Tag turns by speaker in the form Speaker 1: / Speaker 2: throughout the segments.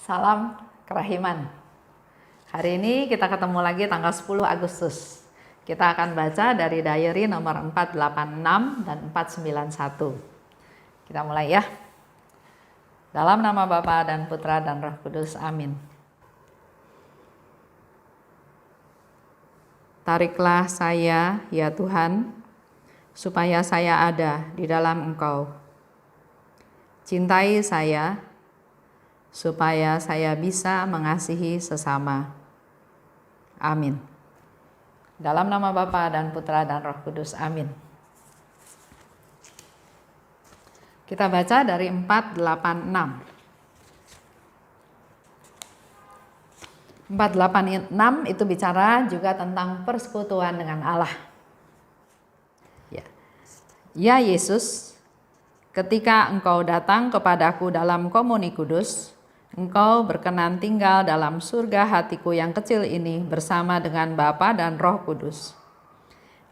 Speaker 1: Salam kerahiman. Hari ini kita ketemu lagi tanggal 10 Agustus. Kita akan baca dari diary nomor 486 dan 491. Kita mulai ya. Dalam nama Bapa dan Putra dan Roh Kudus. Amin. Tariklah saya, ya Tuhan, supaya saya ada di dalam Engkau. Cintai saya, supaya saya bisa mengasihi sesama. Amin. Dalam nama Bapa dan Putra dan Roh Kudus. Amin. Kita baca dari 486. 486 itu bicara juga tentang persekutuan dengan Allah. Ya Yesus, ketika Engkau datang kepadaku dalam komuni kudus, Engkau berkenan tinggal dalam surga hatiku yang kecil ini bersama dengan Bapa dan Roh Kudus.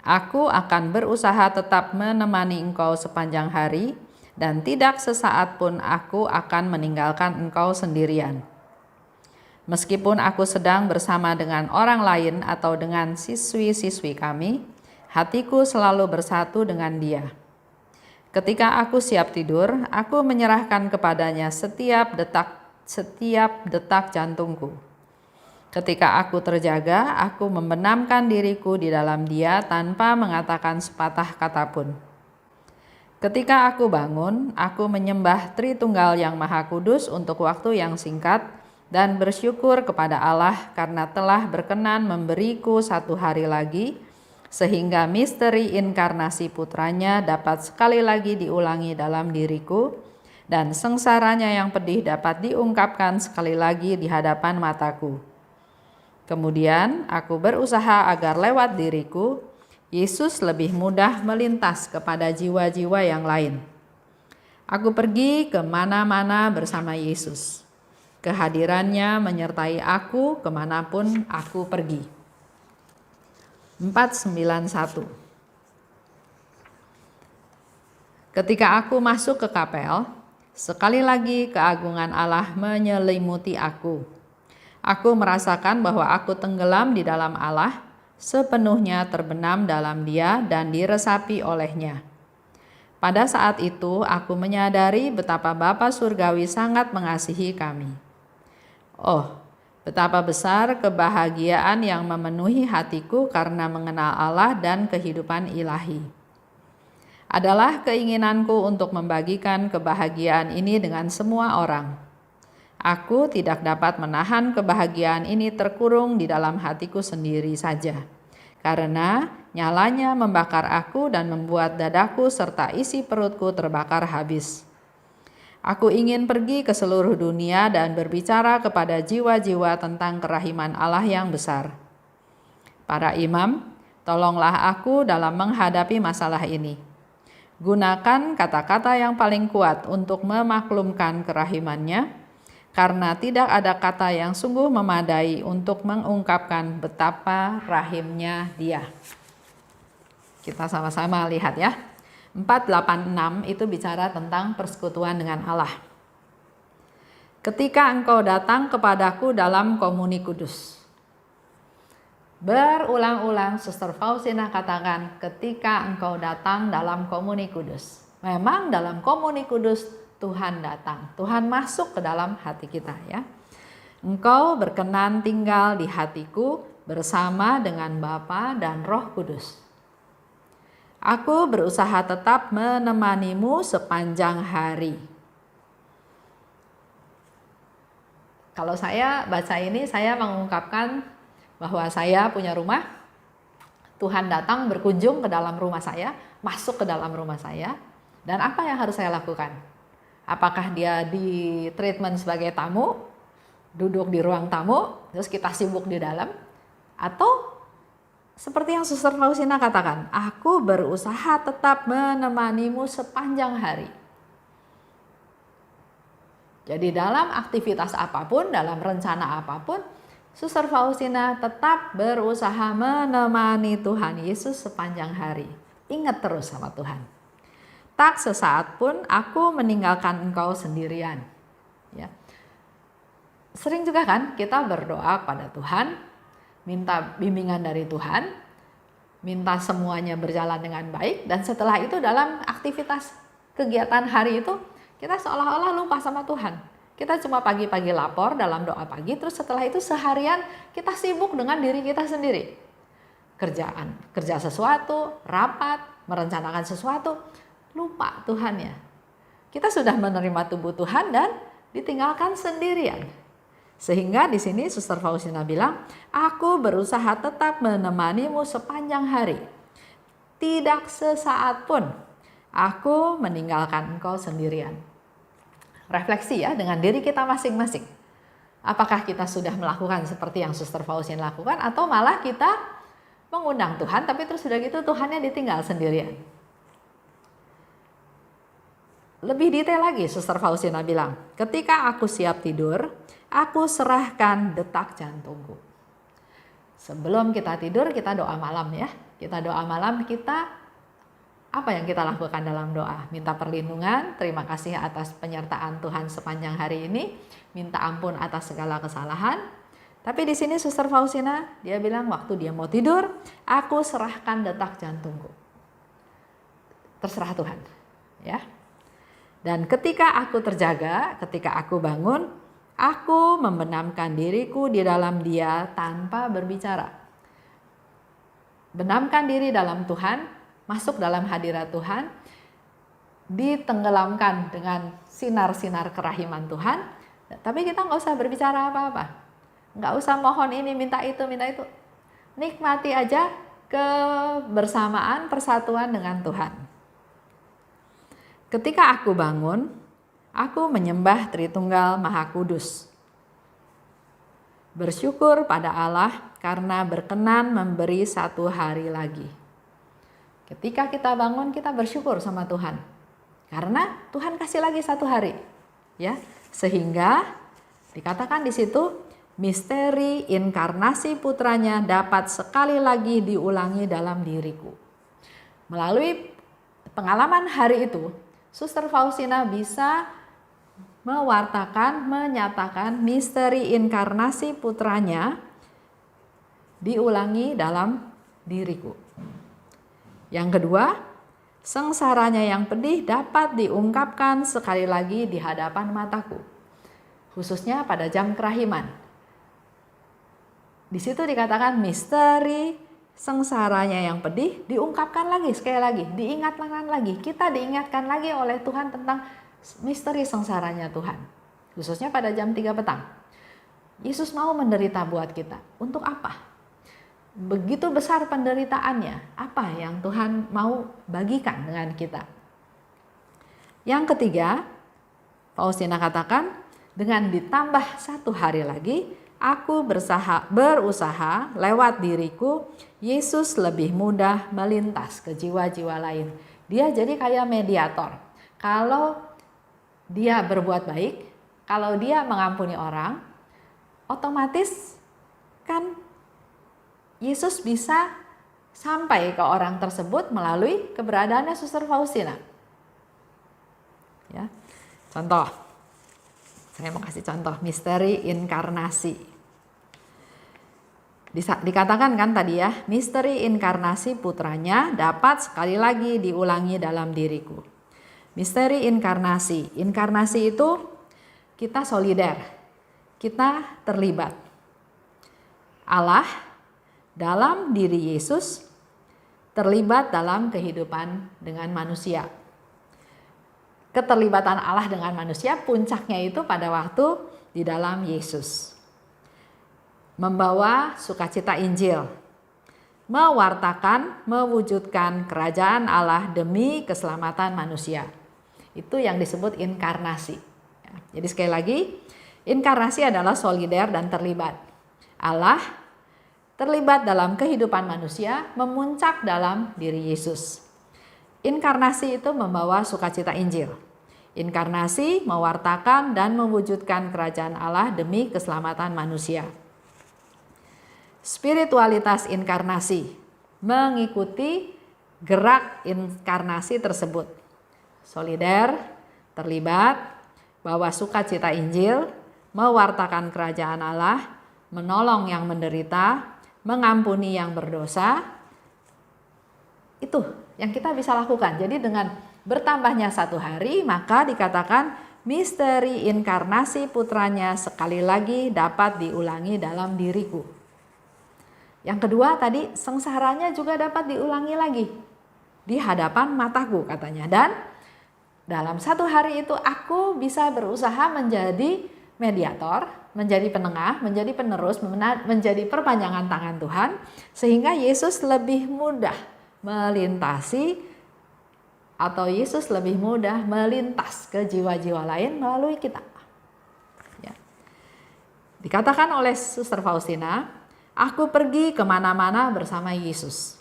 Speaker 1: Aku akan berusaha tetap menemani Engkau sepanjang hari, dan tidak sesaat pun aku akan meninggalkan Engkau sendirian. Meskipun aku sedang bersama dengan orang lain atau dengan siswi-siswi kami, hatiku selalu bersatu dengan Dia. Ketika aku siap tidur, aku menyerahkan kepadanya setiap detak jantungku. Ketika aku terjaga, aku membenamkan diriku di dalam Dia tanpa mengatakan sepatah kata pun. Ketika aku bangun, aku menyembah Tritunggal yang Maha Kudus untuk waktu yang singkat dan bersyukur kepada Allah karena telah berkenan memberiku satu hari lagi, sehingga misteri inkarnasi putranya dapat sekali lagi diulangi dalam diriku, dan sengsaranya yang pedih dapat diungkapkan sekali lagi di hadapan mataku. Kemudian aku berusaha agar lewat diriku, Yesus lebih mudah melintas kepada jiwa-jiwa yang lain. Aku pergi ke mana-mana bersama Yesus. Kehadirannya menyertai aku kemanapun aku pergi. 491. Ketika aku masuk ke kapel, sekali lagi keagungan Allah menyelimuti aku. Aku merasakan bahwa aku tenggelam di dalam Allah, sepenuhnya terbenam dalam Dia dan diresapi olehnya. Pada saat itu aku menyadari betapa Bapa Surgawi sangat mengasihi kami. Oh, betapa besar kebahagiaan yang memenuhi hatiku karena mengenal Allah dan kehidupan ilahi. Adalah keinginanku untuk membagikan kebahagiaan ini dengan semua orang. Aku tidak dapat menahan kebahagiaan ini terkurung di dalam hatiku sendiri saja, karena nyalanya membakar aku dan membuat dadaku serta isi perutku terbakar habis. Aku ingin pergi ke seluruh dunia dan berbicara kepada jiwa-jiwa tentang kerahiman Allah yang besar. Para imam, tolonglah aku dalam menghadapi masalah ini. Gunakan kata-kata yang paling kuat untuk memaklumkan kerahimannya, karena tidak ada kata yang sungguh memadai untuk mengungkapkan betapa rahimnya Dia. Kita sama-sama lihat ya. 486 itu bicara tentang persekutuan dengan Allah. Ketika Engkau datang kepadaku dalam komuni kudus. Berulang-ulang Suster Faustina katakan ketika Engkau datang dalam komuni kudus. Memang dalam komuni kudus Tuhan datang. Tuhan masuk ke dalam hati kita ya. Engkau berkenan tinggal di hatiku bersama dengan Bapa dan Roh Kudus. Aku berusaha tetap menemanimu sepanjang hari. Kalau saya baca ini, saya mengungkapkan bahwa saya punya rumah. Tuhan datang berkunjung ke dalam rumah saya, masuk ke dalam rumah saya. Dan apa yang harus saya lakukan? Apakah dia di treatment sebagai tamu, duduk di ruang tamu, terus kita sibuk di dalam? Atau seperti yang Suster Faustina katakan, aku berusaha tetap menemanimu sepanjang hari. Jadi dalam aktivitas apapun, dalam rencana apapun, Suster Faustina tetap berusaha menemani Tuhan Yesus sepanjang hari. Ingat terus sama Tuhan. Tak sesaat pun aku meninggalkan engkau sendirian. Ya. Sering juga kan kita berdoa pada Tuhan, minta bimbingan dari Tuhan, minta semuanya berjalan dengan baik, dan setelah itu dalam aktivitas kegiatan hari itu kita seolah-olah lupa sama Tuhan. Kita cuma pagi-pagi lapor dalam doa pagi, terus setelah itu seharian kita sibuk dengan diri kita sendiri. Kerja sesuatu, rapat, merencanakan sesuatu, lupa Tuhan ya. Kita sudah menerima tubuh Tuhan dan ditinggalkan sendirian. Sehingga di sini Suster Faustina bilang, aku berusaha tetap menemanimu sepanjang hari. Tidak sesaat pun aku meninggalkan engkau sendirian. Refleksi ya dengan diri kita masing-masing. Apakah kita sudah melakukan seperti yang Suster Faustina lakukan, atau malah kita mengundang Tuhan tapi terus sudah gitu Tuhannya ditinggal sendirian. Lebih detail lagi Suster Faustina bilang, ketika aku siap tidur, aku serahkan detak jantungku. Sebelum kita tidur kita doa malam ya. Kita doa malam, apa yang kita lakukan dalam doa? Minta perlindungan, terima kasih atas penyertaan Tuhan sepanjang hari ini, minta ampun atas segala kesalahan. Tapi di sini Suster Faustina dia bilang waktu dia mau tidur, aku serahkan detak jantungku. Terserah Tuhan, ya. Dan ketika aku terjaga, ketika aku bangun, aku membenamkan diriku di dalam Dia tanpa berbicara. Benamkan diri dalam Tuhan, masuk dalam hadirat Tuhan, ditenggelamkan dengan sinar-sinar kerahiman Tuhan, tapi kita nggak usah berbicara apa-apa. Nggak usah mohon ini, minta itu, minta itu. Nikmati aja kebersamaan, persatuan dengan Tuhan. Ketika aku bangun, aku menyembah Tritunggal Maha Kudus. Bersyukur pada Allah karena berkenan memberi satu hari lagi. Ketika kita bangun, kita bersyukur sama Tuhan. Karena Tuhan kasih lagi satu hari. Ya, sehingga dikatakan di situ, misteri inkarnasi putranya dapat sekali lagi diulangi dalam diriku. Melalui pengalaman hari itu, Suster Faustina bisa mewartakan, menyatakan misteri inkarnasi putranya diulangi dalam diriku. Yang kedua, sengsaranya yang pedih dapat diungkapkan sekali lagi di hadapan mataku, khususnya pada jam kerahiman. Di situ dikatakan misteri sengsaranya yang pedih diungkapkan lagi, sekali lagi, diingatkan lagi. Kita diingatkan lagi oleh Tuhan tentang misteri sengsaranya Tuhan. Khususnya pada jam 3 petang. Yesus mau menderita buat kita. Untuk apa? Begitu besar penderitaannya. Apa yang Tuhan mau bagikan dengan kita? Yang ketiga, Faustina katakan, dengan ditambah satu hari lagi, aku berusaha lewat diriku, Yesus lebih mudah melintas ke jiwa-jiwa lain. Dia jadi kayak mediator. Kalau dia berbuat baik, kalau dia mengampuni orang, otomatis kan Yesus bisa sampai ke orang tersebut melalui keberadaannya Suster Faustina. Ya, contoh. Saya mau kasih contoh misteri inkarnasi. Dikatakan kan tadi ya, misteri inkarnasi putranya dapat sekali lagi diulangi dalam diriku. Misteri inkarnasi. Inkarnasi itu kita solider, kita terlibat. Allah dalam diri Yesus terlibat dalam kehidupan dengan manusia. Keterlibatan Allah dengan manusia puncaknya itu pada waktu di dalam Yesus. Membawa sukacita Injil, mewartakan, mewujudkan kerajaan Allah demi keselamatan manusia. Itu yang disebut inkarnasi. Jadi sekali lagi, inkarnasi adalah solider dan terlibat. Allah terlibat dalam kehidupan manusia, memuncak dalam diri Yesus. Inkarnasi itu membawa sukacita Injil. Inkarnasi mewartakan dan mewujudkan kerajaan Allah demi keselamatan manusia. Spiritualitas inkarnasi mengikuti gerak inkarnasi tersebut. Solider, terlibat, bawa sukacita Injil, mewartakan kerajaan Allah, menolong yang menderita, mengampuni yang berdosa. Itu yang kita bisa lakukan. Jadi dengan bertambahnya 1 hari, maka dikatakan misteri inkarnasi putranya sekali lagi dapat diulangi dalam diriku. Yang kedua tadi, sengsaranya juga dapat diulangi lagi di hadapan mataku katanya. Dan dalam 1 hari itu aku bisa berusaha menjadi mediator, menjadi penengah, menjadi penerus, menjadi perpanjangan tangan Tuhan, sehingga Yesus lebih mudah melintasi, atau Yesus lebih mudah melintas ke jiwa-jiwa lain melalui kita. Ya. Dikatakan oleh Suster Faustina, aku pergi kemana-mana bersama Yesus.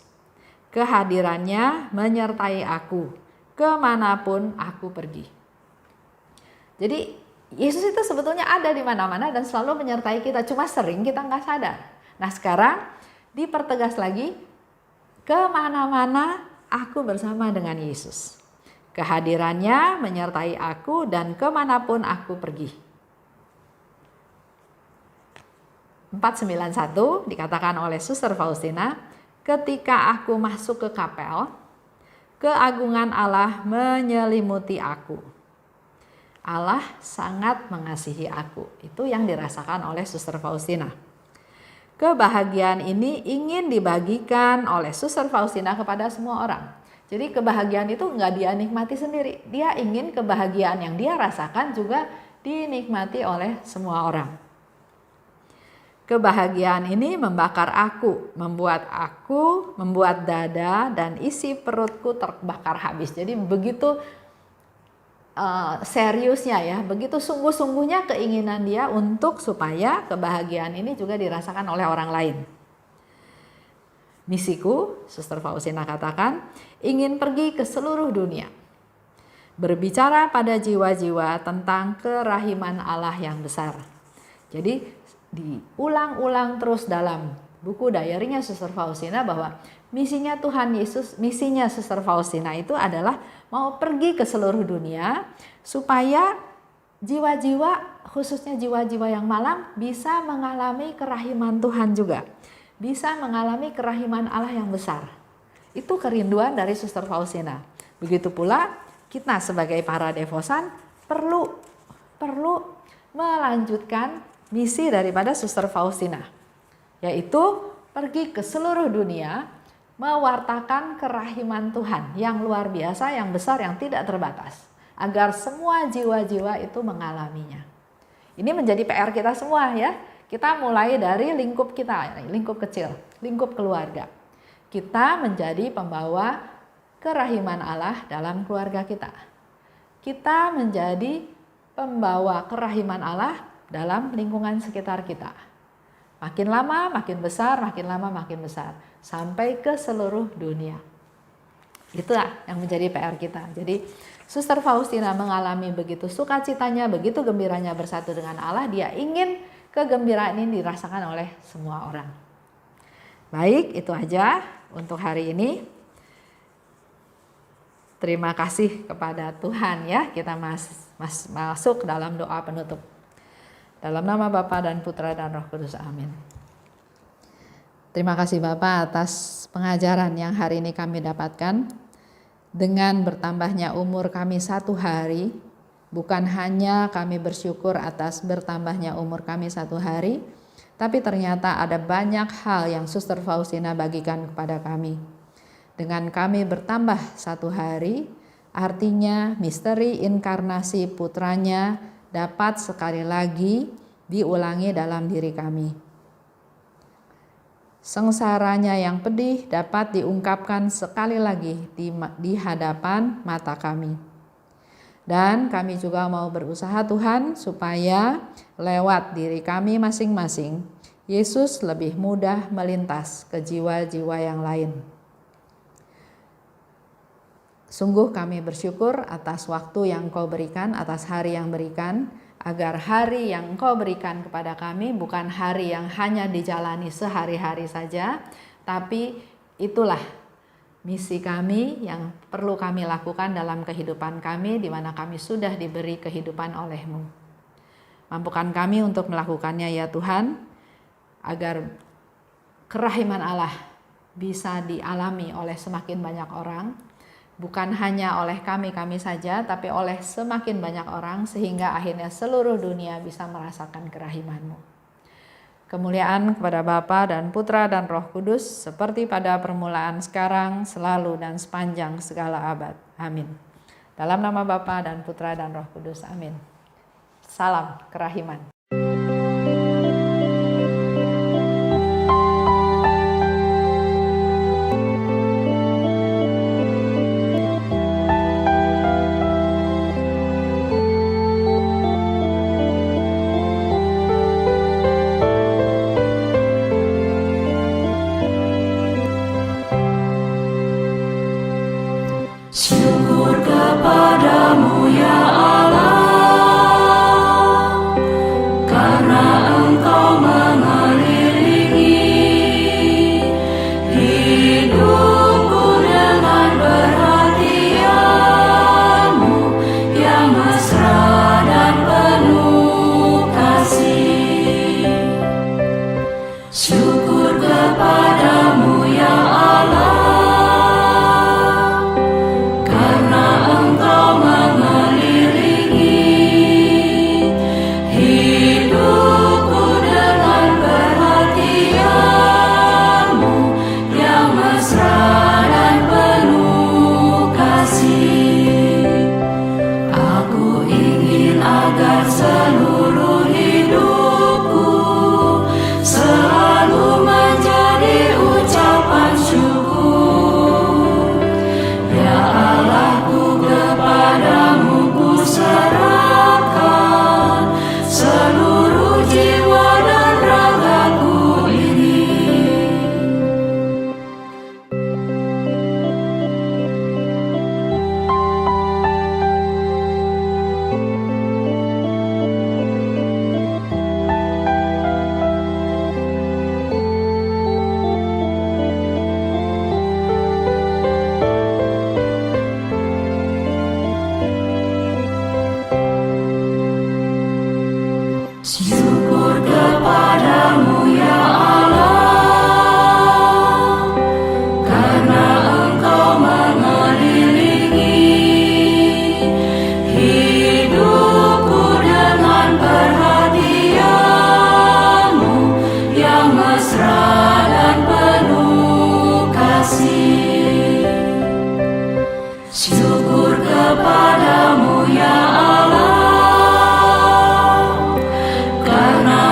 Speaker 1: Kehadirannya menyertai aku kemanapun aku pergi. Jadi Yesus itu sebetulnya ada di mana-mana dan selalu menyertai kita, cuma sering kita nggak sadar. Nah sekarang dipertegas lagi, kemana-mana aku bersama dengan Yesus. Kehadirannya menyertai aku dan kemanapun aku pergi. 491 dikatakan oleh Suster Faustina, ketika aku masuk ke kapel, keagungan Allah menyelimuti aku. Allah sangat mengasihi aku. Itu yang dirasakan oleh Suster Faustina. Kebahagiaan ini ingin dibagikan oleh Suster Faustina kepada semua orang. Jadi kebahagiaan itu nggak dia nikmati sendiri. Dia ingin kebahagiaan yang dia rasakan juga dinikmati oleh semua orang. Kebahagiaan ini membakar aku, membuat dada dan isi perutku terbakar habis. Jadi begitu seriusnya ya, begitu sungguh-sungguhnya keinginan dia untuk supaya kebahagiaan ini juga dirasakan oleh orang lain. Misiku, Suster Faustina katakan, ingin pergi ke seluruh dunia, berbicara pada jiwa-jiwa tentang kerahiman Allah yang besar. Jadi diulang-ulang terus dalam buku diary-nya Suster Faustina bahwa misinya Tuhan Yesus, misinya Suster Faustina itu adalah mau pergi ke seluruh dunia supaya jiwa-jiwa, khususnya jiwa-jiwa yang malang, bisa mengalami kerahiman Tuhan juga, bisa mengalami kerahiman Allah yang besar. Itu kerinduan dari Suster Faustina. Begitu pula kita sebagai para devosan perlu melanjutkan misi daripada Suster Faustina, yaitu pergi ke seluruh dunia mewartakan kerahiman Tuhan yang luar biasa, yang besar, yang tidak terbatas, agar semua jiwa-jiwa itu mengalaminya. Ini menjadi PR kita semua ya. Kita mulai dari lingkup kita, lingkup kecil, lingkup keluarga. Kita menjadi pembawa kerahiman Allah dalam keluarga kita. Kita menjadi pembawa kerahiman Allah dalam lingkungan sekitar kita. Makin lama makin besar, makin lama makin besar, sampai ke seluruh dunia. Itulah yang menjadi PR kita. Jadi Suster Faustina mengalami begitu sukacitanya, begitu gembiranya bersatu dengan Allah. Dia ingin kegembiraan ini dirasakan oleh semua orang. Baik, itu aja untuk hari ini. Terima kasih kepada Tuhan ya. Kita masuk dalam doa penutup. Dalam nama Bapa dan Putra dan Roh Kudus, amin. Terima kasih Bapak atas pengajaran yang hari ini kami dapatkan. Dengan bertambahnya umur kami 1 hari, bukan hanya kami bersyukur atas bertambahnya umur kami 1 hari, tapi ternyata ada banyak hal yang Suster Faustina bagikan kepada kami. Dengan kami bertambah 1 hari, artinya misteri inkarnasi putranya dapat sekali lagi diulangi dalam diri kami. Sengsaranya yang pedih dapat diungkapkan sekali lagi di hadapan mata kami. Dan kami juga mau berusaha Tuhan supaya lewat diri kami masing-masing, Yesus lebih mudah melintas ke jiwa-jiwa yang lain. Sungguh kami bersyukur atas waktu yang Kau berikan, atas hari yang berikan, agar hari yang Engkau berikan kepada kami bukan hari yang hanya dijalani sehari-hari saja, tapi itulah misi kami yang perlu kami lakukan dalam kehidupan kami, di mana kami sudah diberi kehidupan oleh-Mu. Mampukan kami untuk melakukannya ya Tuhan, agar kerahiman Allah bisa dialami oleh semakin banyak orang, bukan hanya oleh kami saja, tapi oleh semakin banyak orang, sehingga akhirnya seluruh dunia bisa merasakan kerahiman-Mu. Kemuliaan kepada Bapa dan Putra dan Roh Kudus, seperti pada permulaan, sekarang, selalu, dan sepanjang segala abad. Amin. Dalam nama Bapa dan Putra dan Roh Kudus. Amin. Salam kerahiman.
Speaker 2: Syukur kepadamu ya Allah, karena Engkau mengelilingi hidupku dengan perhatian-Mu yang mesra dan penuh kasih. Syukur kepadamu ya Allah, seluruh hidupku selalu menjadi ucapan syukur. Ya Allahku, kepadamu ku serahkan seluruh jiwa dan ragaku ini. Syukur kepadamu ya Allah, karena Engkau mengelilingi hidupku dengan perhatian-Mu yang mesra dan penuh kasih. Syukur kepadamu ya Allah, karena